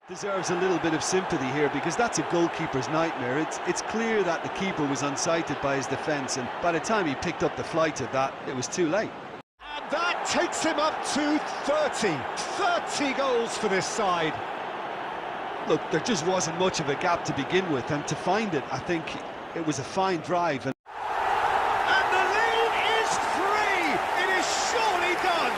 Deserves a little bit of sympathy here because that's a goalkeeper's nightmare. It's clear that the keeper was unsighted by his defence, and by the time he picked up the flight of that, it was too late. And that takes him up to 30 goals for this side. Look, there just wasn't much of a gap to begin with, and to find it, I think it was a fine drive. And the lead is 3! It is surely done!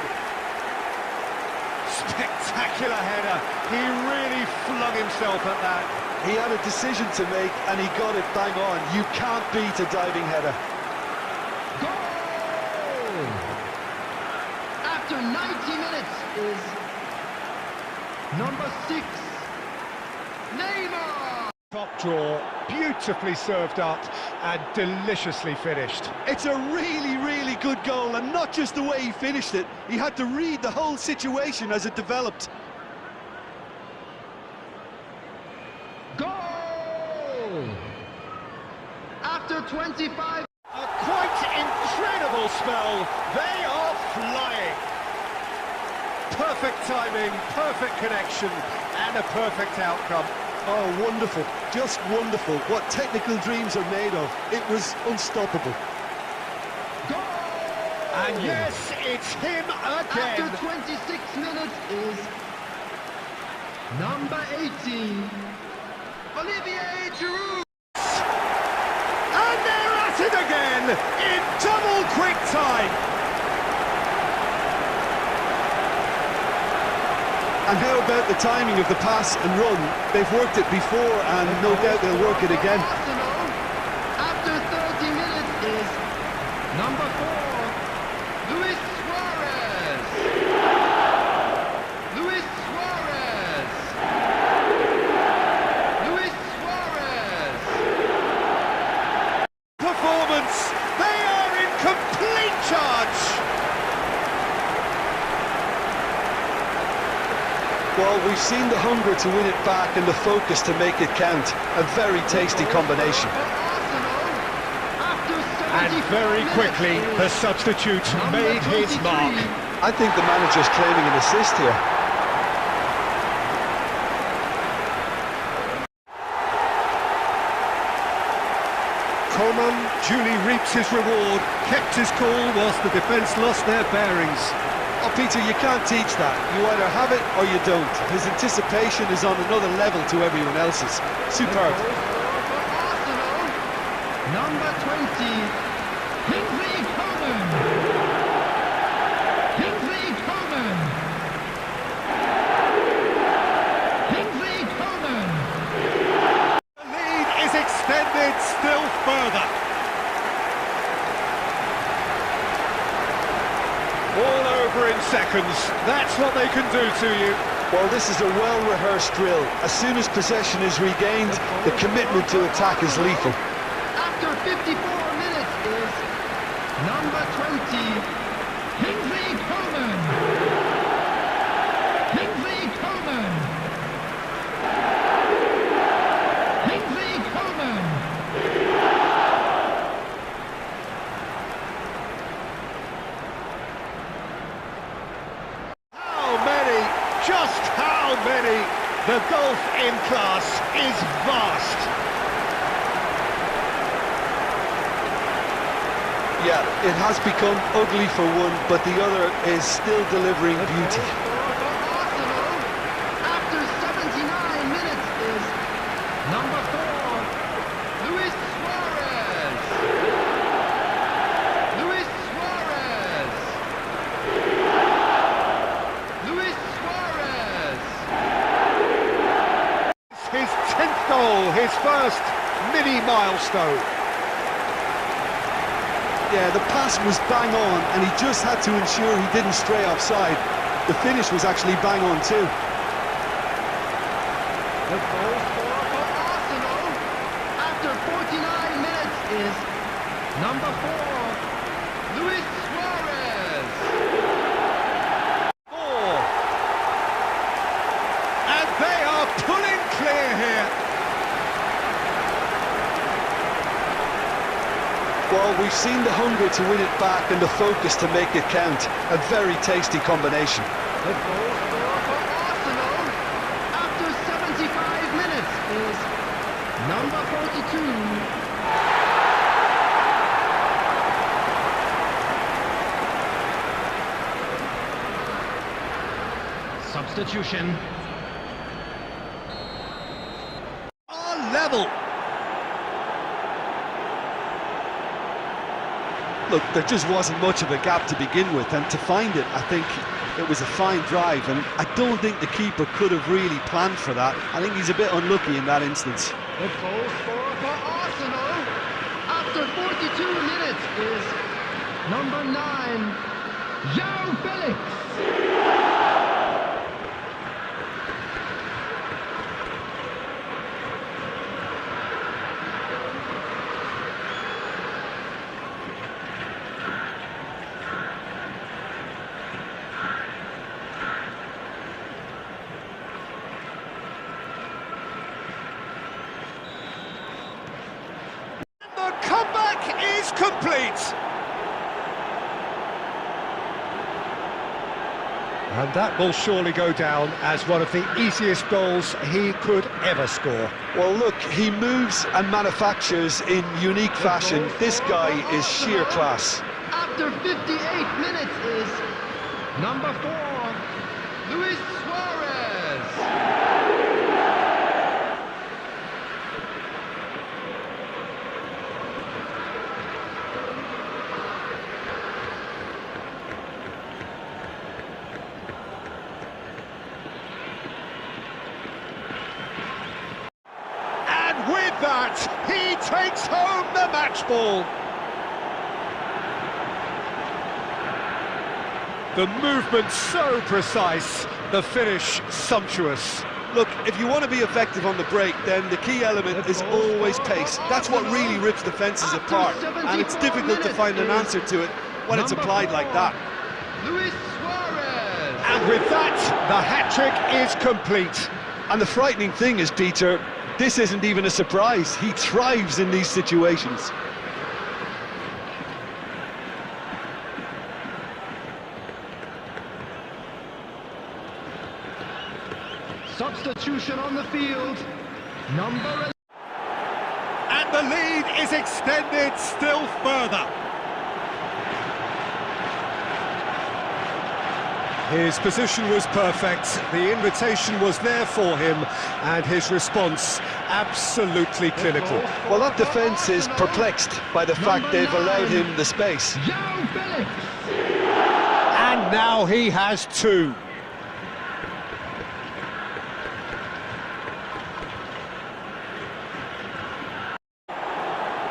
Spectacular header. He really flung himself at that. He had a decision to make, and he got it bang on. You can't beat a diving header. Goal! After 90 minutes is number 6, Neymar! Top draw, beautifully served up and deliciously finished. It's a really, really good goal, and not just the way he finished it. He had to read the whole situation as it developed. Goal! After 25... A quite incredible spell. They are flying. Perfect timing, perfect connection, and a perfect outcome. Oh, wonderful, just wonderful. What technical dreams are made of. It was unstoppable. Goal! And yes, it's him again. After 26 minutes is number 18, Olivier Giroud. And they're at it again in double quick time. And how about the timing of the pass and run? They've worked it before, and no doubt they'll work it again. Arsenal, after 30 minutes is number 4, Luis Suarez. Luis Suarez. Luis Suarez. Performance. They are in complete charge. Well, we've seen the hunger to win it back and the focus to make it count. A very tasty combination. And very quickly, the substitute made his mark. I think the manager's claiming an assist here. Coman duly reaps his reward, kept his cool whilst the defence lost their bearings. Oh, Peter, you can't teach that. You either have it or you don't. His anticipation is on another level to everyone else's. Superb. Arsenal, number 20, Kingsley Coman. Kingsley Coman. Kingsley Coman. The lead is extended still further. All over in seconds. That's what they can do to you. Well, this is a well-rehearsed drill. As soon as possession is regained, the commitment to attack is lethal. After 54 minutes is number 20, Kingsley Coman. Kingsley Coman. Kingsley Coman. Just how many? The gulf in class is vast. Yeah, it has become ugly for one, but the other is still delivering beauty. Arsenal, after 79 minutes is number 4, Luis Suarez. Luis Suarez. Luis Suarez. His 10th goal, his first mini milestone. Yeah, the pass was bang on, and he just had to ensure he didn't stray offside. The finish was actually bang on too. The goal scorer for Arsenal after 49 minutes is number 4, Luis Suarez. 4. And they are pulling clear here. Well, we've seen the hunger to win it back and the focus to make it count. A very tasty combination. The goal scorer for Arsenal after 7 Number 42. Substitution. On level. Look, there just wasn't much of a gap to begin with, and to find it, I think it was a fine drive, and I don't think the keeper could have really planned for that. I think he's a bit unlucky in that instance. The goal scorer for Arsenal after 42 minutes is number 9, João Felix. The comeback is complete. And that will surely go down as one of the easiest goals he could ever score. Well, look, he moves and manufactures in unique fashion. This guy is sheer class. After 58 minutes is number 4, Luis Suarez. And with that, he takes home the match ball. The movement so precise, the finish sumptuous. Look, if you want to be effective on the break, then the key element is always pace. That's what really rips defences apart, and it's difficult to find an answer to it when it's applied like that. Luis Suarez. And with that, the hat-trick is complete. And the frightening thing is, Peter, this isn't even a surprise. He thrives in these situations. Substitution on the field. Number 11. And the lead is extended still further. His position was perfect, the invitation was there for him, and his response absolutely clinical. Well, that defence is perplexed by the fact they've allowed him the space. João Felix. And now he has 2.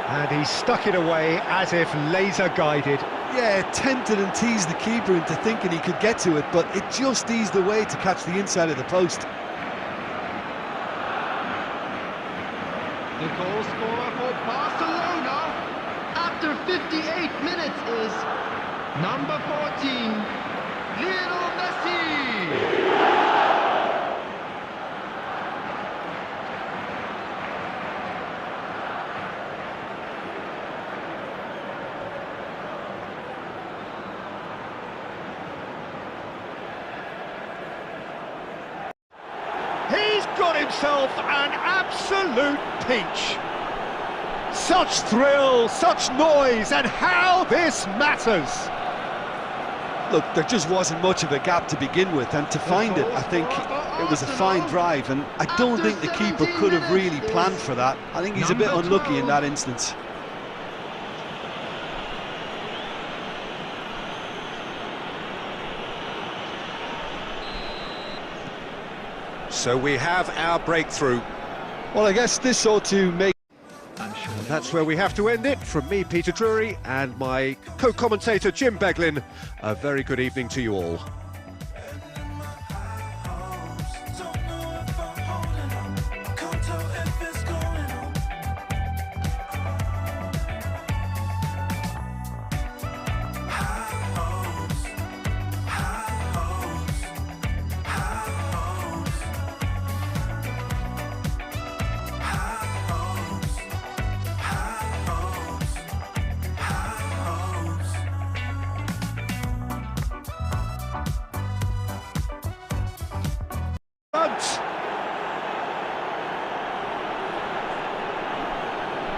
And he stuck it away as if laser guided. Yeah, tempted and teased the keeper into thinking he could get to it, but it just eased away to catch the inside of the post. The goal scorer for Barcelona after 58 minutes is number 14, Lionel Messi. He's got himself an absolute peach. Such thrill, such noise, and how this matters. Look, there just wasn't much of a gap to begin with, and to find it, I think it was a fine drive, and I don't think the keeper could have really planned for that. I think he's a bit unlucky in that instance. So we have our breakthrough. Well, I guess this ought to make... And that's where we have to end it. From me, Peter Drury, and my co-commentator, Jim Beglin. A very good evening to you all.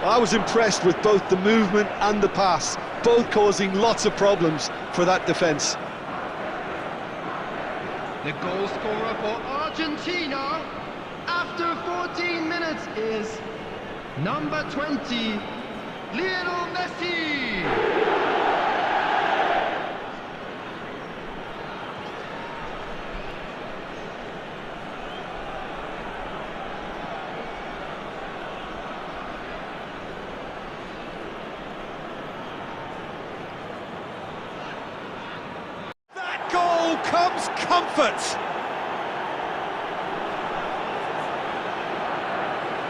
I was impressed with both the movement and the pass, both causing lots of problems for that defence. The goal scorer for Argentina after 14 minutes is number 20, Lionel Messi. That goal comes comfort.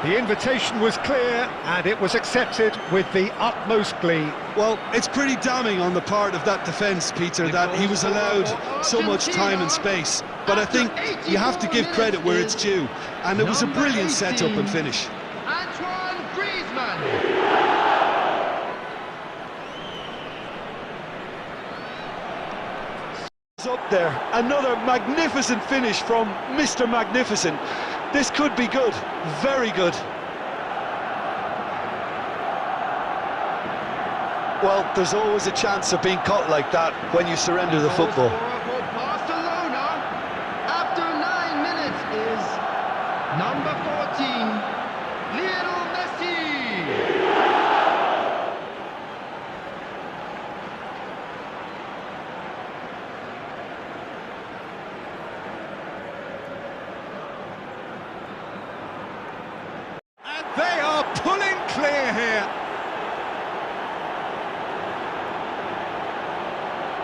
The invitation was clear and it was accepted with the utmost glee. Well, it's pretty damning on the part of that defence, Peter, that he was allowed so much time and space. But I think you have to give credit where it's due. And it was a brilliant setup and finish. Antoine Griezmann. Up there, another magnificent finish from Mr. Magnificent. This could be good, very good. Well, there's always a chance of being caught like that when you surrender the football. For Barcelona after 9 minutes is number 14, Lionel Messi. They are pulling clear here.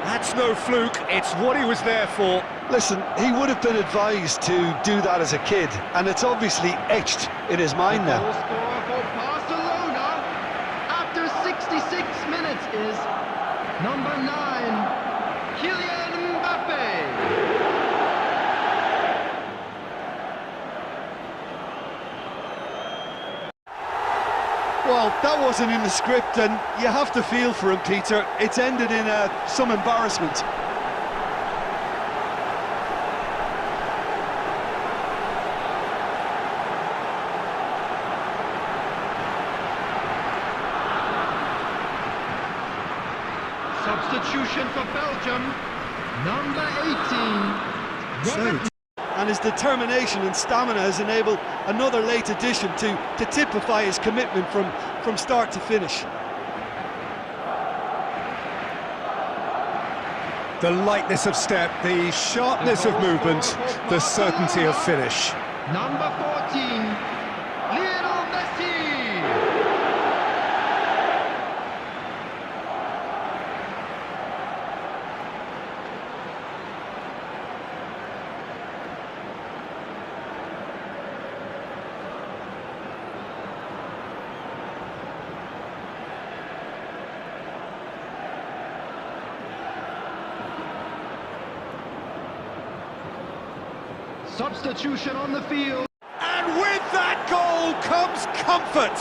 That's no fluke, it's what he was there for. Listen, he would have been advised to do that as a kid, and it's obviously etched in his mind Goal now. scorer for Barcelona after 66 minutes is number 9, Kylian Mbappe. Well, that wasn't in the script, and you have to feel for him, Peter. It's ended in some embarrassment. Substitution for Belgium, number 18. And his determination and stamina has enabled another late addition to typify his commitment from start to finish. The lightness of step, the sharpness of movement, the certainty of finish. Number 14, Lionel Messi. Substitution on the field. And with that goal comes comfort.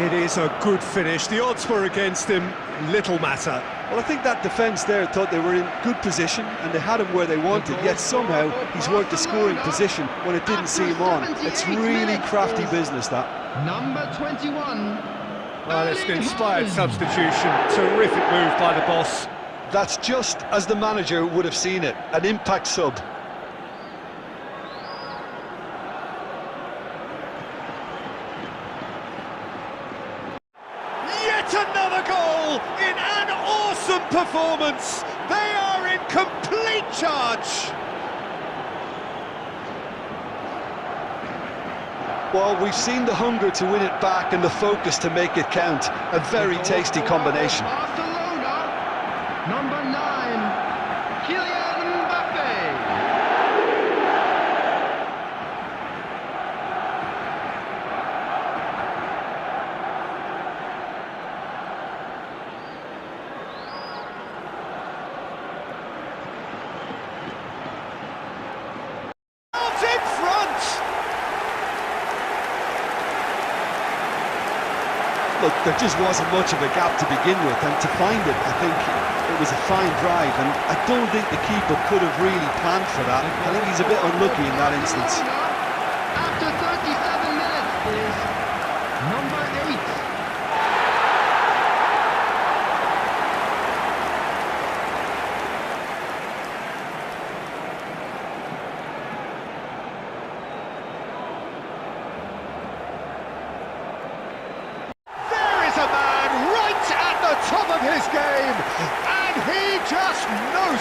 It is a good finish. The odds were against him, little matter. Well, I think that defence there thought they were in good position and they had him where they wanted, yet somehow he's worked the scoring position when it didn't see him on. It's really crafty business, that. Number 21. Well, it's an inspired substitution. Terrific move by the boss. That's just as the manager would have seen it, an impact sub. Yet another goal in an awesome performance. They are in complete charge. Well, we've seen the hunger to win it back and the focus to make it count. A very tasty combination. Barcelona, number 9, Kylian Mbappe. Out in front. Look, there just wasn't much of a gap to begin with, and to find it, I think it was a fine drive, and I don't think the keeper could have really planned for that. I think he's a bit unlucky in that instance.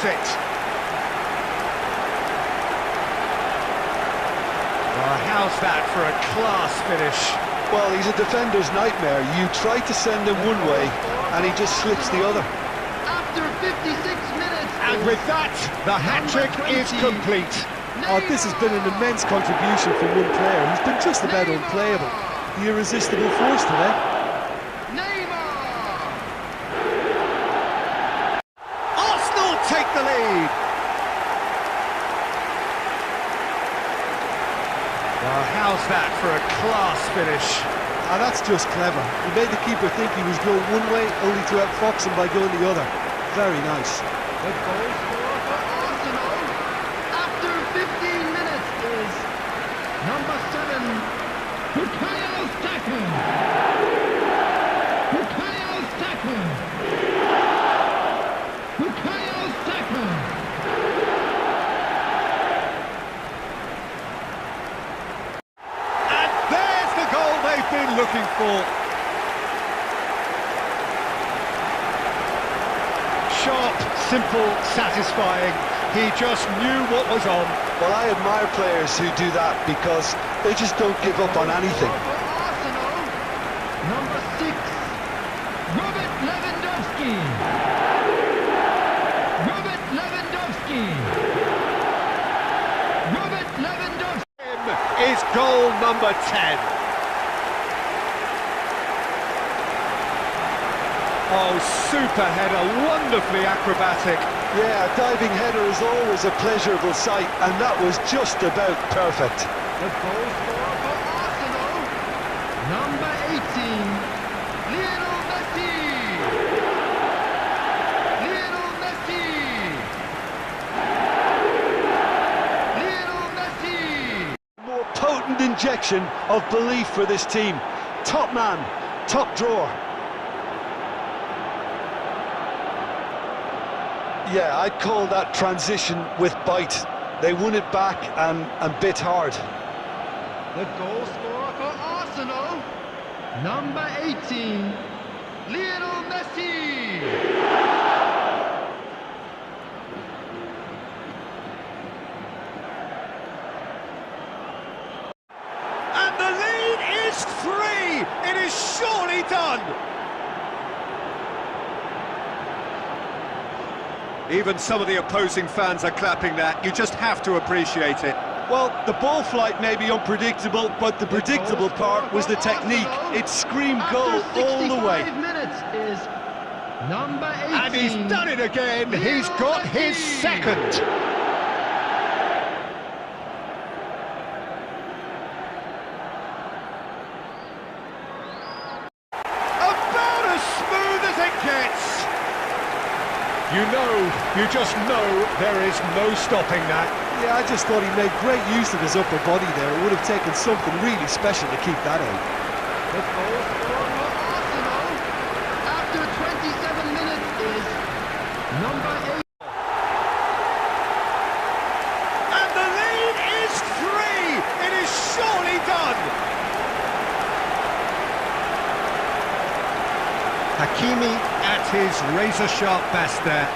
it. Well, how's that for a class finish? Well, he's a defender's nightmare. You try to send him one way, and he just slips the other. After 56 minutes. And with that, the hat-trick is complete. Oh, this has been an immense contribution from one player who's been just about unplayable. The irresistible force today. Neymar! Arsenal take the lead. Well, how's that for a class finish? Ah, that's just clever. He made the keeper think he was going one way, only to outfox him by going the other. Very nice. The goal scorer for Arsenal after 15 minutes is number 7, Bukayo Saka. Bukayo Saka. Bukayo Saka. And there's the goal they've been looking for. Sharp, simple, satisfying. He just knew what was on. Well, I admire players who do that because they just don't give up on anything. For Arsenal, number 6, Robert Lewandowski. Robert Lewandowski. Robert Lewandowski. Is goal number 10. Oh, super header, wonderfully acrobatic. Yeah, a diving header is always a pleasurable sight, and that was just about perfect. The goal scorer for Arsenal, number 18, Lionel Messi. Lionel Messi. Lionel Messi. More potent injection of belief for this team. Top man, top drawer. Yeah, I'd call that transition with bite. They won it back and bit hard. The goal scorer for Arsenal, number 18, Lionel Messi. And the lead is 3. It is surely done. Even some of the opposing fans are clapping that. You just have to appreciate it. Well, the ball flight may be unpredictable, but the predictable part was the technique. It screamed goal all the way. 65 minutes is number 18. And he's done it again. He's got his second. About as smooth as it gets. You just know there is no stopping that. Yeah, I just thought he made great use of his upper body there. It would have taken something really special to keep that out. The goal scorer for Arsenal after 27 minutes is number 8. And the lead is 3. It is surely done. Hakimi at his razor-sharp best there.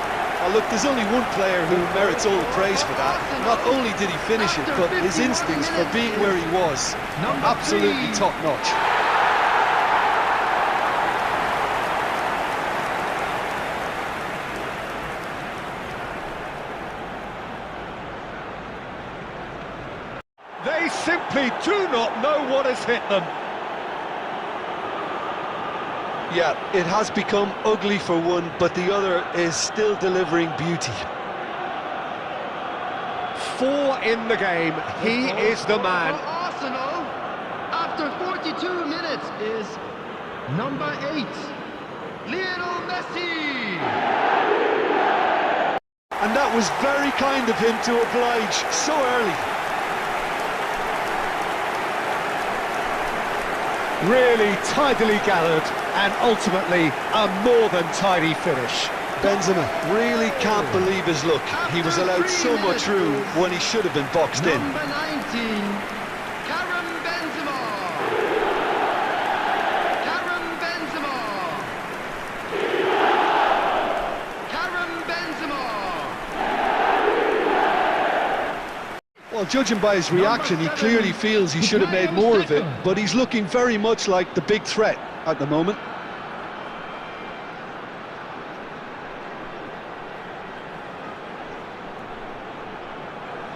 Oh, look, there's only one player who merits all the praise for that. Not only did he finish it, but his instincts for being where he was, absolutely top-notch. They simply do not know what has hit them. Yeah, it has become ugly for one, but the other is still delivering beauty. 4 in the game. He is the man. For Arsenal after 42 minutes is number 8, Lionel Messi. And that was very kind of him to oblige so early. Really tidily gathered and ultimately a more than tidy finish. Benzema really can't believe his luck. He was allowed so much room when he should have been boxed in. Number 19, Karim Benzema. Karim Benzema. Karim Benzema. Well, judging by his reaction, he clearly feels he should have made more of it, but he's looking very much like the big threat at the moment.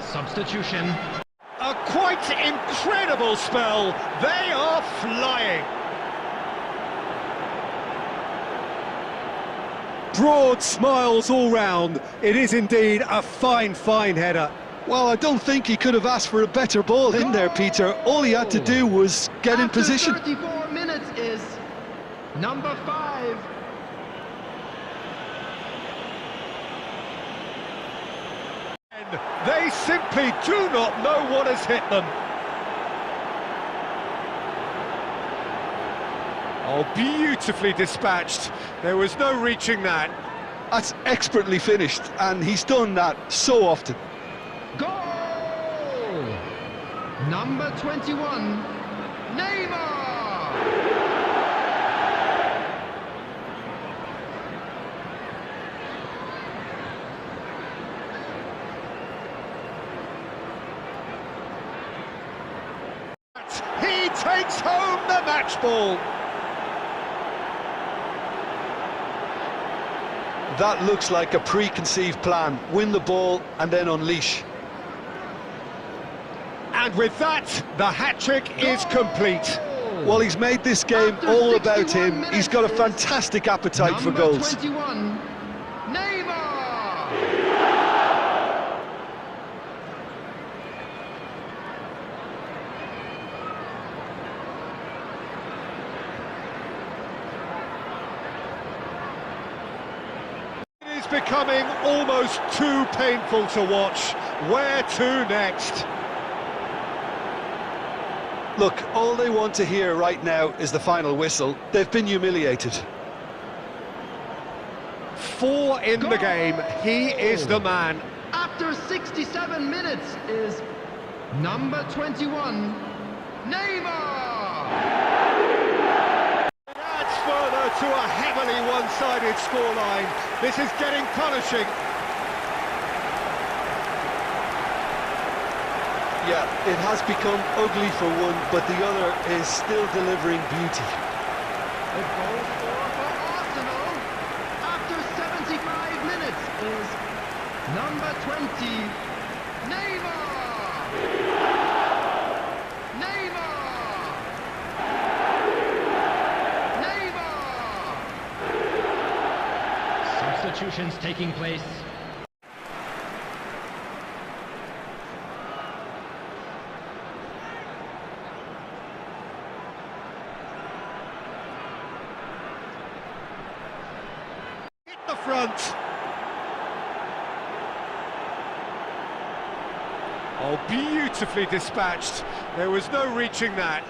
Substitution. A quite incredible spell. They are flying. Broad smiles all round. It is indeed a fine header. Well, I don't think he could have asked for a better ball in there, Peter. All he had to do was get in position. 34 minutes is number 5. And they simply do not know what has hit them. Oh, beautifully dispatched. There was no reaching that. That's expertly finished, and he's done that so often. Goal! Number 21, Neymar! He takes home the match ball. That looks like a preconceived plan. Win the ball and then unleash. And with that, the hat-trick is complete. Well, he's made this game all about him. He's got a fantastic appetite for goals. 21, Neymar! It is becoming almost too painful to watch. Where to next? Look, all they want to hear right now is the final whistle. They've been humiliated. 4 in the game. He is the man. After 67 minutes is number 21, Neymar! It adds further to a heavily one-sided scoreline. This is getting punishing. Yeah, it has become ugly for one, but the other is still delivering beauty. The goal scorer for Arsenal after 75 minutes is number 20, Neymar! Neymar! Neymar! Substitutions taking place. The front. Oh, beautifully dispatched. There was no reaching that.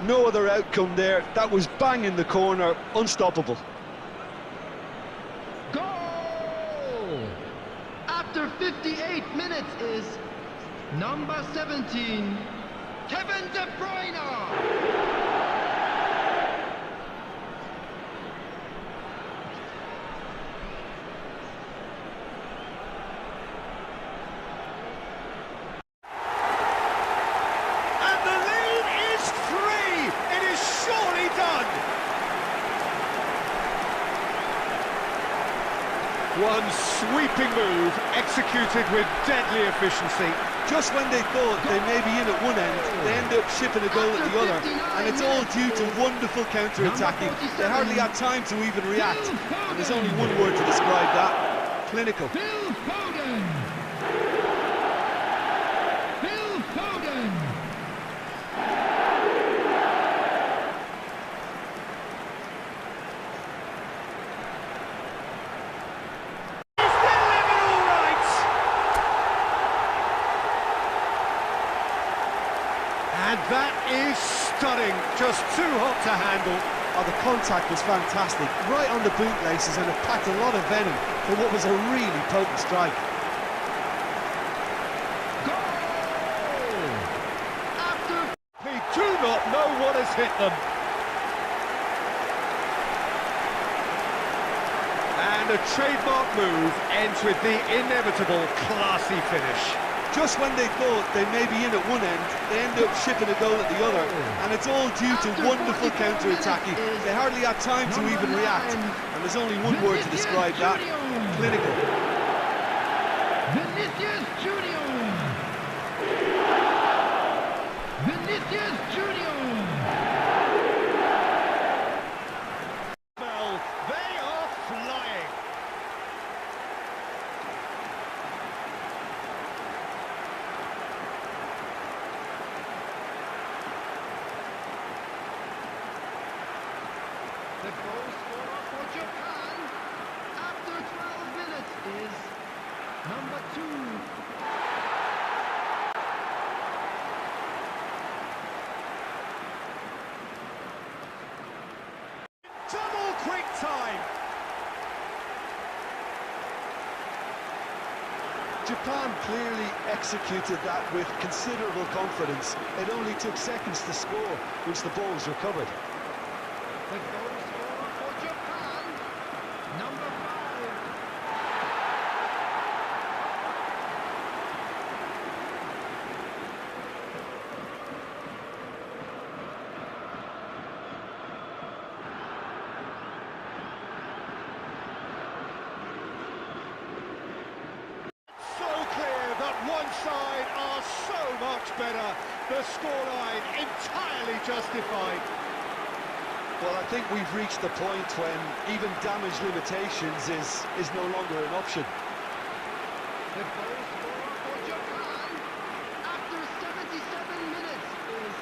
No other outcome there. That was bang in the corner, unstoppable. Goal! After 58 minutes is number 17, Kevin De Bruyne! One sweeping move, executed with deadly efficiency. Just when they thought they may be in at one end, they end up shipping a goal at the other, and it's all due to wonderful counter-attacking. They hardly had time to even react, and there's only one word to describe that: clinical. Phil Foden! Phil Foden! And that is stunning, just too hot to handle. Oh, the contact was fantastic, right on the bootlaces, and it packed a lot of venom for what was a really potent strike. Goal! After They do not know what has hit them. And a trademark move ends with the inevitable classy finish. Just when they thought they may be in at one end, they end up shipping a goal at the other, and it's all due to wonderful counter-attacking. They hardly had time to even react, and there's only one word to describe that: clinical. Vinicius Junior. Vinicius Junior. Well, they are flying. The goal scorer for Japan after 12 minutes is number 2. Double quick time. Japan clearly executed that with considerable confidence. It only took seconds to score once the ball was recovered. The goal scorer for Japan, number 5. So clear that one side are so much better. The scoreline entirely justified. Well, I think we've reached the point when even damage limitations is no longer an option. The goal scorer for Japan after 77 minutes is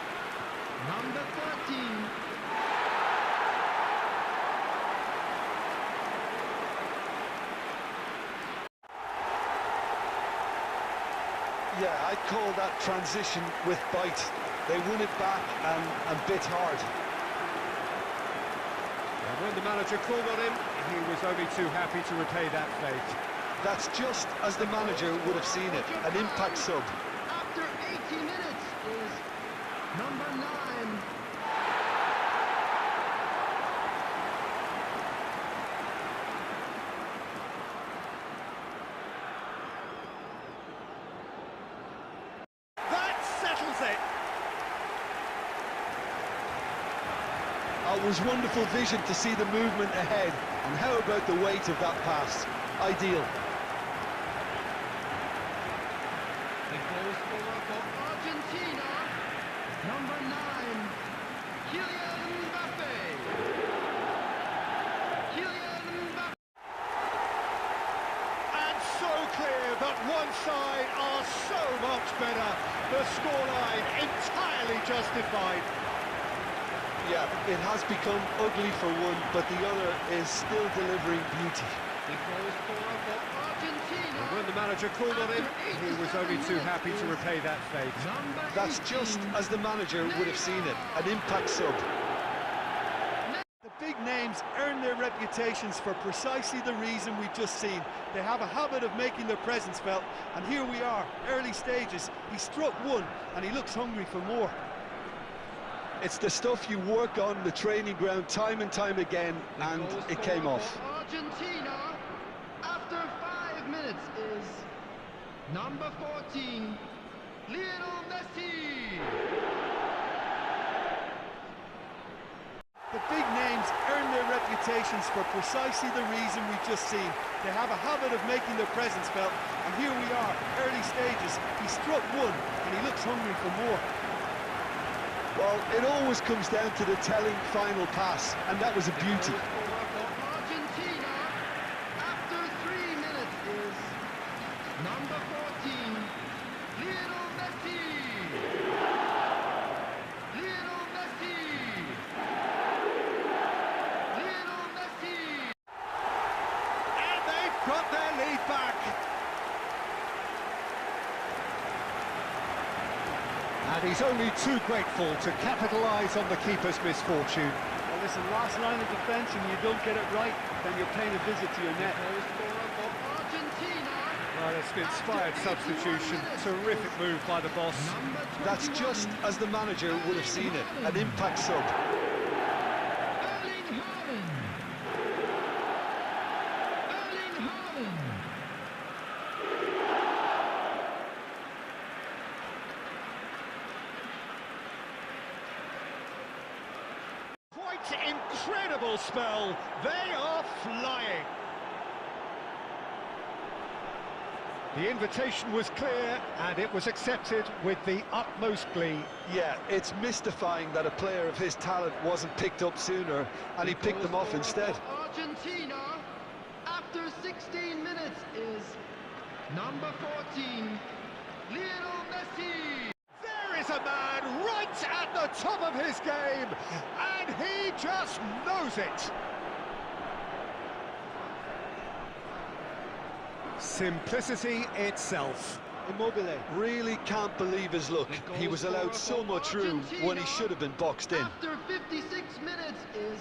number 13. Yeah, I'd call that transition with bite. They won it back and bit hard. And when the manager called on him, he was only too happy to repay that fate. That's just as the manager would have seen it, an impact sub. After 80 minutes is number 9. That settles it. It was wonderful vision to see the movement ahead. And how about the weight of that pass? Ideal. The goal scorer for Argentina, number 9, Kylian Mbappe. Kylian Mbappe. And so clear that one side are so much better. The scoreline entirely justified. Yeah, it has become ugly for one, but the other is still delivering beauty. The goal scorer for Argentina. And when the manager called on him, he was only too happy to repay that fate. Number That's 18. just as the manager would have seen it, an impact sub. The big names earn their reputations for precisely the reason we've just seen. They have a habit of making their presence felt, and here we are, early stages. He struck one, and he looks hungry for more. It's the stuff you work on the training ground time and time again, and it came off. Argentina after 5 minutes is number 14, Lionel Messi. The big names earn their reputations for precisely the reason we've just seen. They have a habit of making their presence felt, and here we are, early stages. He struck one, and he looks hungry for more. Well, it always comes down to the telling final pass, and that was a beauty. Argentina after 3 minutes is number 14, Lionel Messi. Lionel Messi. Lionel Messi. And they've got their lead back. And he's only too grateful to capitalise on the keeper's misfortune. Well, listen, last line of defence, and you don't get it right, then you're paying a visit to your net. Goal scorer for Argentina. Well, it's an inspired substitution. Terrific move by the boss. Number 21, That's just as the manager would have seen it, an impact sub. Erling Haaland. Erling Haaland. that incredible spell. They are flying. The invitation was clear, and it was accepted with the utmost glee. Yeah, it's mystifying that a player of his talent wasn't picked up sooner, and he picked them off instead. Argentina, after 16 minutes, is number 14, Lionel Messi. There is a man right at the top of his game, and he just knows it. Simplicity itself. Immobile really can't believe his luck. He was allowed so much room when he should have been boxed in. After 56 minutes is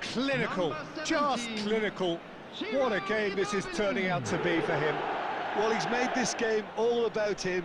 Clinical, number just 17. clinical. What a game this is turning out to be for him. Well, he's made this game all about him.